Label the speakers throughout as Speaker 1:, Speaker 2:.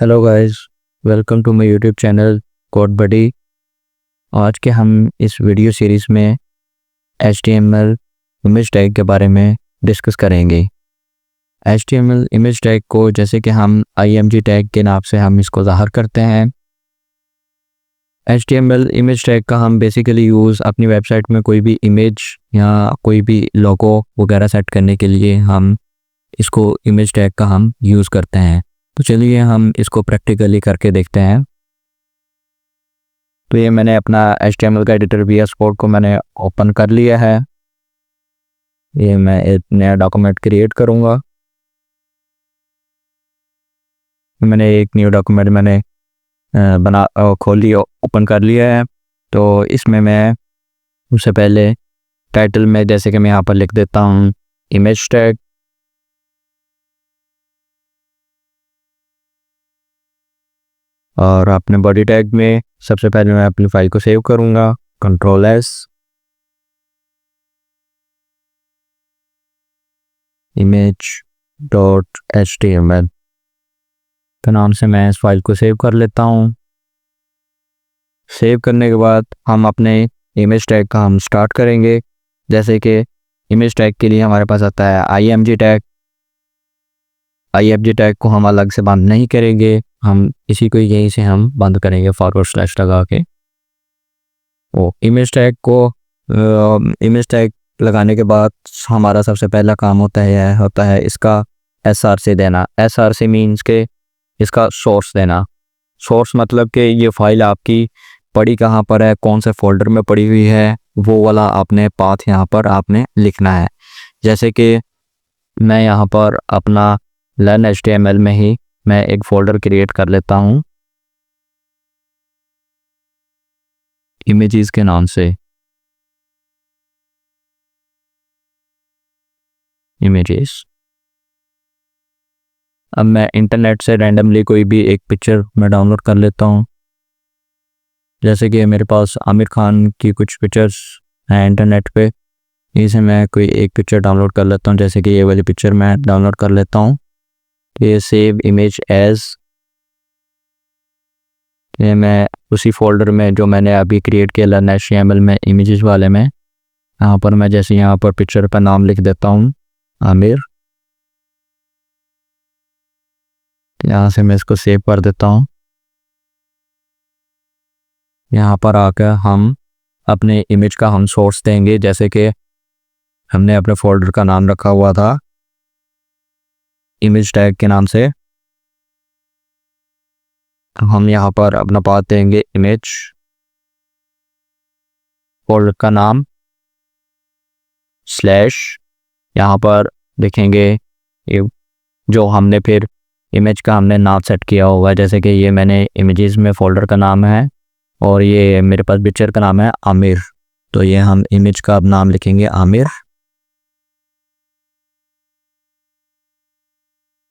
Speaker 1: Hello guys, welcome to my YouTube channel Code Buddy. आज के हम इस वीडियो सीरीज़ में HTML इमेज टैग के बारे में डिस्कस करेंगे। HTML इमेज टैग को जैसे कि हम img टैग के नाम से हम इसको ज़ाहिर करते हैं। HTML इमेज टैग का हम बेसिकली यूज़ अपनी वेबसाइट में कोई भी इमेज या कोई भी लोगो वगैरह सेट करने के लिए हम इसको इमेज टैग का हम यूज़ करते हैं। तो चलिए हम इसको प्रैक्टिकली करके देखते हैं। तो ये मैंने अपना HTML का एडिटर VS कोड को मैंने ओपन कर लिया है। ये मैं एक नया डॉक्यूमेंट क्रिएट करूँगा। मैंने एक न्यू डॉक्यूमेंट मैंने खोल लिया, ओपन कर लिया है। तो इसमें मैं सबसे पहले टाइटल में जैसे कि मैं यहाँ पर लिख देता हूँ इमेज टैग। और अपने बॉडी टैग में सबसे पहले मैं अपनी फाइल को सेव करूँगा, Ctrl+S, image.html के नाम से मैं इस फाइल को सेव कर लेता हूँ। सेव करने के बाद हम अपने इमेज टैग का हम स्टार्ट करेंगे। जैसे कि इमेज टैग के लिए हमारे पास आता है img टैग। img टैग को हम अलग से बंद नहीं करेंगे, हम इसी को यहीं से हम बंद करेंगे फॉरवर्ड / लगा के। वो इमेज टैग लगाने के बाद हमारा सबसे पहला काम होता है इसका src देना। src मीन्स के इसका सोर्स देना। सोर्स मतलब कि ये फाइल आपकी पड़ी कहाँ पर है, कौन से फोल्डर में पड़ी हुई है, वो वाला आपने पाथ यहाँ पर आपने लिखना है। जैसे कि मैं यहाँ पर अपना लर्न HTML में ही मैं एक फ़ोल्डर क्रिएट कर लेता हूँ इमेजेस के नाम से, इमेजेस। अब मैं इंटरनेट से रैंडमली कोई भी एक पिक्चर मैं डाउनलोड कर लेता हूँ। जैसे कि मेरे पास आमिर खान की कुछ पिक्चर्स हैं इंटरनेट पे, इसे मैं कोई एक पिक्चर डाउनलोड कर लेता हूँ। जैसे कि ये वाली पिक्चर मैं डाउनलोड कर लेता हूँ। ये सेव इमेज एज, ये मैं उसी फोल्डर में जो मैंने अभी क्रिएट किया लर्न HTML में इमेजेस वाले में, यहाँ पर मैं जैसे यहाँ पर पिक्चर पर नाम लिख देता हूँ आमिर। यहाँ से मैं इसको सेव कर देता हूँ। यहाँ पर आकर हम अपने इमेज का हम सोर्स देंगे। जैसे कि हमने अपने फोल्डर का नाम रखा हुआ था इमेज टैग के नाम से, हम यहाँ पर अपना पाथ देंगे इमेज, फोल्डर का नाम स्लैश, यहाँ पर देखेंगे ये जो हमने फिर इमेज का हमने नाम सेट किया हुआ है। जैसे कि ये मैंने इमेजेस में फ़ोल्डर का नाम है और ये मेरे पास पिक्चर का नाम है आमिर। तो ये हम इमेज का अब नाम लिखेंगे आमिर।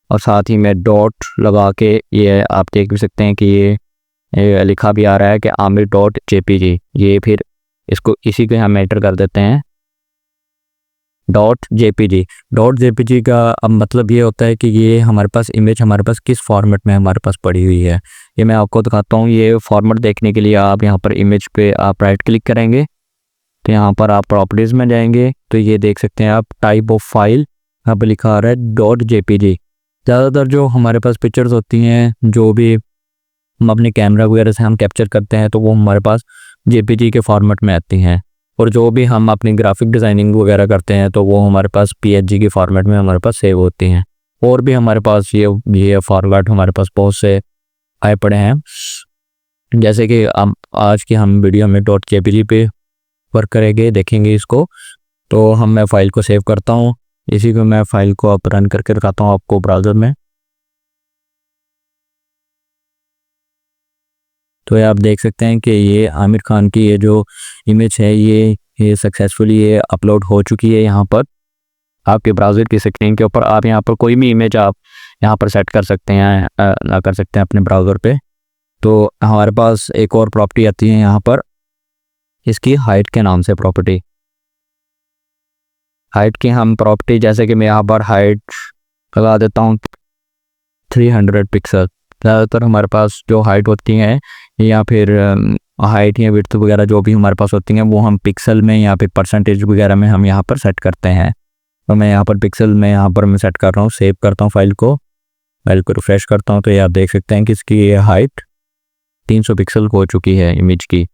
Speaker 1: और साथ ही में डॉट लगा के ये आप देख भी सकते हैं कि ये लिखा भी आ रहा है कि amir.jpg। ये फिर इसको इसी के हम एंटर कर देते हैं .jpg का अब मतलब ये होता है कि ये हमारे पास इमेज हमारे पास किस फॉर्मेट में हमारे पास पड़ी हुई है। ये मैं आपको दिखाता हूँ। ये फॉर्मेट देखने के लिए आप यहाँ पर इमेज पे आप राइट क्लिक करेंगे, तो यहाँ पर आप प्रॉपर्टीज़ में जाएंगे तो ये देख सकते हैं आप टाइप ऑफ फाइल यहाँ पर लिखा आ रहा है .jpg। ज़्यादातर जो हमारे पास पिक्चर्स होती हैं, जो भी हम अपने कैमरा वगैरह से हम कैप्चर करते हैं, तो वो हमारे पास JPG के फॉर्मेट में आती हैं। और जो भी हम अपनी ग्राफिक डिज़ाइनिंग वगैरह करते हैं तो वो हमारे पास PNG के फॉर्मेट में हमारे पास सेव होती हैं। और भी हमारे पास ये फॉर्मेट हमारे पास बहुत से आए पड़े हैं। जैसे कि आज की हम वीडियो में .jpg पे वर्क करेंगे, देखेंगे इसको। तो मैं फ़ाइल को सेव करता हूँ, इसी को मैं फ़ाइल को अब रन करके दिखाता हूँ आपको ब्राउज़र में। तो ये आप देख सकते हैं कि ये आमिर खान की ये जो इमेज है ये सक्सेसफुली ये अपलोड हो चुकी है। यहाँ पर आपके ब्राउज़र की स्क्रीन के ऊपर आप यहाँ पर कोई भी इमेज आप यहाँ पर सेट कर सकते हैं अपने ब्राउज़र पे। तो हमारे पास एक और प्रॉपर्टी आती है यहाँ पर, इसकी हाइट के नाम से प्रॉपर्टी। हाइट की हम प्रॉपर्टी, जैसे कि मैं यहाँ पर हाइट लगा देता हूँ 300 पिक्सल। ज़्यादातर हमारे पास जो हाइट होती हैं या फिर हाइट या विड्थ वगैरह जो भी हमारे पास होती हैं वो हम पिक्सल में या फिर परसेंटेज वगैरह में हम यहाँ पर सेट करते हैं। तो मैं यहाँ पर पिक्सल में यहाँ पर मैं सेट कर रहा हूँ, सेव करता हूँ फाइल को रिफ़्रेश करता हूँ तो ये आप देख सकते हैं कि इसकी ये हाइट 300 पिक्सल हो चुकी है इमेज की।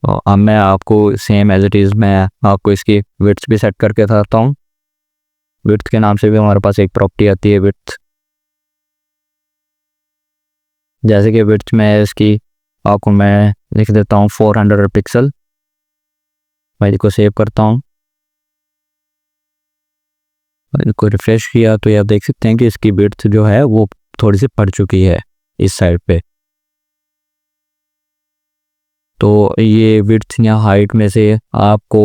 Speaker 1: और अब मैं आपको सेम एज़ इट इज़ मैं आपको इसकी विड्थ भी सेट करके दिखाता हूँ। विड्थ के नाम से भी हमारे पास एक प्रॉपर्टी आती है विड्थ। जैसे कि विड्थ में इसकी आपको मैं लिख देता हूँ 400 पिक्सल। फाइल को सेव करता हूँ, इनको रिफ़्रेश किया तो ये आप देख सकते हैं कि इसकी विड्थ जो है वो थोड़ी सी बढ़ चुकी है इस साइड पे। तो ये विड्थ या हाइट में से आपको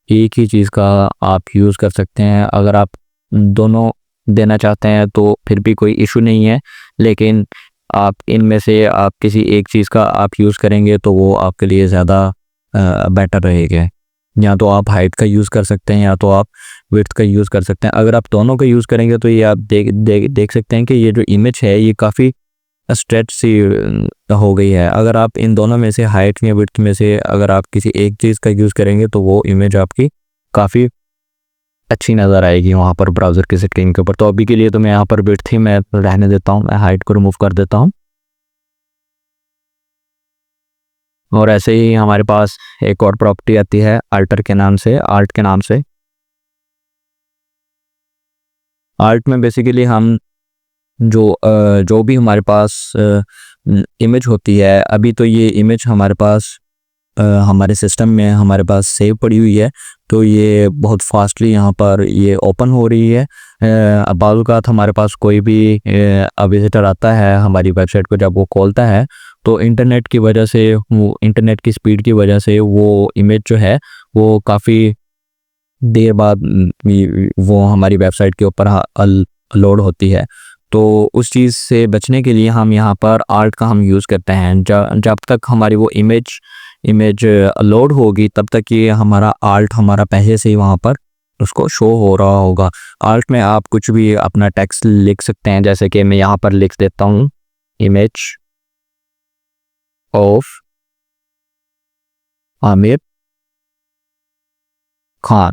Speaker 1: एक ही चीज़ का आप यूज़ कर सकते हैं। अगर आप दोनों देना चाहते हैं तो फिर भी कोई इशू नहीं है, लेकिन आप इनमें से आप किसी एक चीज़ का आप यूज़ करेंगे तो वो आपके लिए ज़्यादा बेटर रहेगा। या तो आप हाइट का यूज़ कर सकते हैं या तो आप विड्थ का यूज़ कर सकते हैं। अगर आप दोनों का यूज़ करेंगे तो ये आप देख सकते हैं कि ये जो इमेज है ये काफ़ी स्ट्रेच सी हो गई है। अगर आप इन दोनों में से हाइट या विड्थ में से अगर आप किसी एक चीज़ का यूज़ करेंगे तो वो इमेज आपकी काफ़ी अच्छी नज़र आएगी वहाँ पर ब्राउज़र की स्क्रीन के ऊपर। तो अभी के लिए तो मैं यहाँ पर विड्थ ही मैं रहने देता हूँ, मैं हाइट को रिमूव कर देता हूँ। और ऐसे ही हमारे पास एक और प्रॉपर्टी आती है आर्ट के नाम से। आर्ट में बेसिकली हम जो भी हमारे पास इमेज होती है, अभी तो ये इमेज हमारे पास हमारे सिस्टम में हमारे पास सेव पड़ी हुई है तो ये बहुत फास्टली यहाँ पर ये ओपन हो रही है। बाज़ औक़ात हमारे पास कोई भी विज़िटर आता है हमारी वेबसाइट को, जब वो खोलता है तो इंटरनेट की वजह से, वो इंटरनेट की स्पीड की वजह से वो इमेज जो है वो काफ़ी देर बाद वो हमारी वेबसाइट के ऊपर लोड होती है। तो उस चीज़ से बचने के लिए हम यहाँ पर आर्ट का हम यूज़ करते हैं। जब तक हमारी वो इमेज लोड होगी तब तक ये हमारा आर्ट हमारा पहले से ही वहाँ पर उसको शो हो रहा होगा। आर्ट में आप कुछ भी अपना टेक्स्ट लिख सकते हैं, जैसे कि मैं यहाँ पर लिख देता हूँ image of Aamir Khan.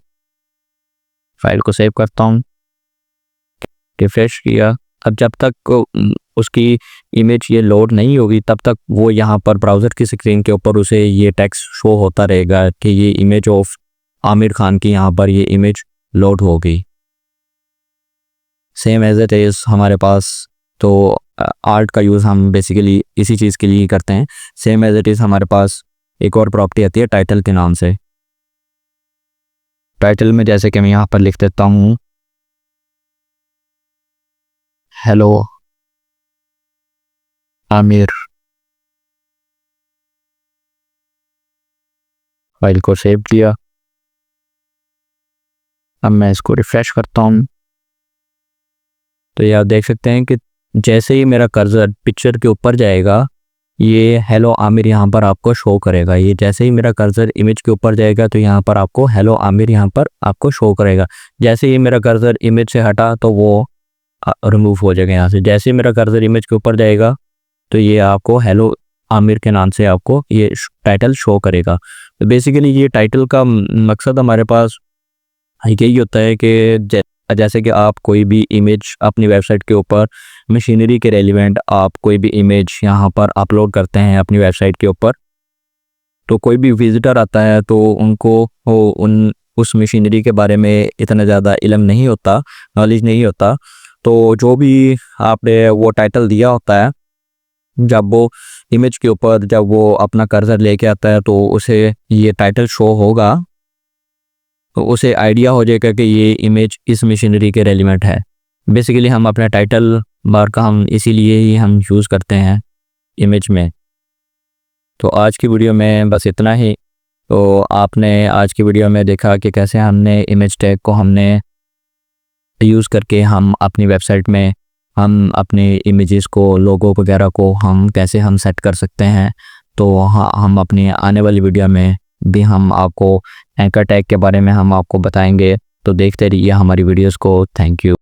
Speaker 1: File को सेव करता हूँ, रिफ्रेश किया। अब जब तक उसकी इमेज ये लोड नहीं होगी तब तक वो यहाँ पर ब्राउज़र की स्क्रीन के ऊपर उसे ये टेक्स्ट शो होता रहेगा कि ये इमेज ऑफ आमिर खान की यहाँ पर ये इमेज लोड हो गई। सेम एज इट इज़ हमारे पास तो आर्ट का यूज़ हम बेसिकली इसी चीज़ के लिए करते हैं। सेम एज इट इज़ हमारे पास एक और प्रॉपर्टी आती है टाइटल के नाम से। टाइटल में जैसे कि मैं यहाँ पर लिख देता हूँ हेलो आमिर। फाइल को सेव किया। अब मैं इसको रिफ़्रेश करता हूँ तो ये आप देख सकते हैं कि जैसे ही मेरा कर्सर पिक्चर के ऊपर जाएगा ये हेलो आमिर यहाँ पर आपको शो करेगा। ये जैसे ही मेरा कर्सर इमेज के ऊपर जाएगा तो यहाँ पर आपको हेलो आमिर यहाँ पर आपको शो करेगा। जैसे ही मेरा कर्सर इमेज से हटा तो वो रिमूव हो जाएगा यहाँ से। जैसे ही मेरा कर्सर इमेज के ऊपर जाएगा तो ये आपको हेलो आमिर के नाम से आपको ये टाइटल शो करेगा। तो बेसिकली ये टाइटल का मकसद हमारे पास यही होता है कि जैसे कि आप कोई भी इमेज अपनी वेबसाइट के ऊपर मशीनरी के रेलिवेंट आप कोई भी इमेज यहाँ पर अपलोड करते हैं अपनी वेबसाइट के ऊपर, तो कोई भी विज़िटर आता है तो उनको उस मशीनरी के बारे में इतना ज़्यादा इल्म नहीं होता, नॉलेज नहीं होता। तो जो भी आपने वो टाइटल दिया होता है, जब वो इमेज के ऊपर जब वो अपना कर्सर लेके आता है तो उसे ये टाइटल शो होगा, तो उसे आइडिया हो जाएगा कि ये इमेज इस मशीनरी के रेलिवेंट है। बेसिकली हम अपना टाइटल बार का हम इसीलिए ही हम यूज़ करते हैं इमेज में। तो आज की वीडियो में बस इतना ही। तो आपने आज की वीडियो में देखा कि कैसे हमने इमेज टैग को हमने यूज़ करके हम अपनी वेबसाइट में हम अपने इमेजेस को, लोगो वगैरह को हम कैसे हम सेट कर सकते हैं। तो हाँ, हम अपनी आने वाली वीडियो में भी हम आपको एंकर टैग के बारे में हम आपको बताएंगे। तो देखते रहिए हमारी वीडियोस को। Thank you.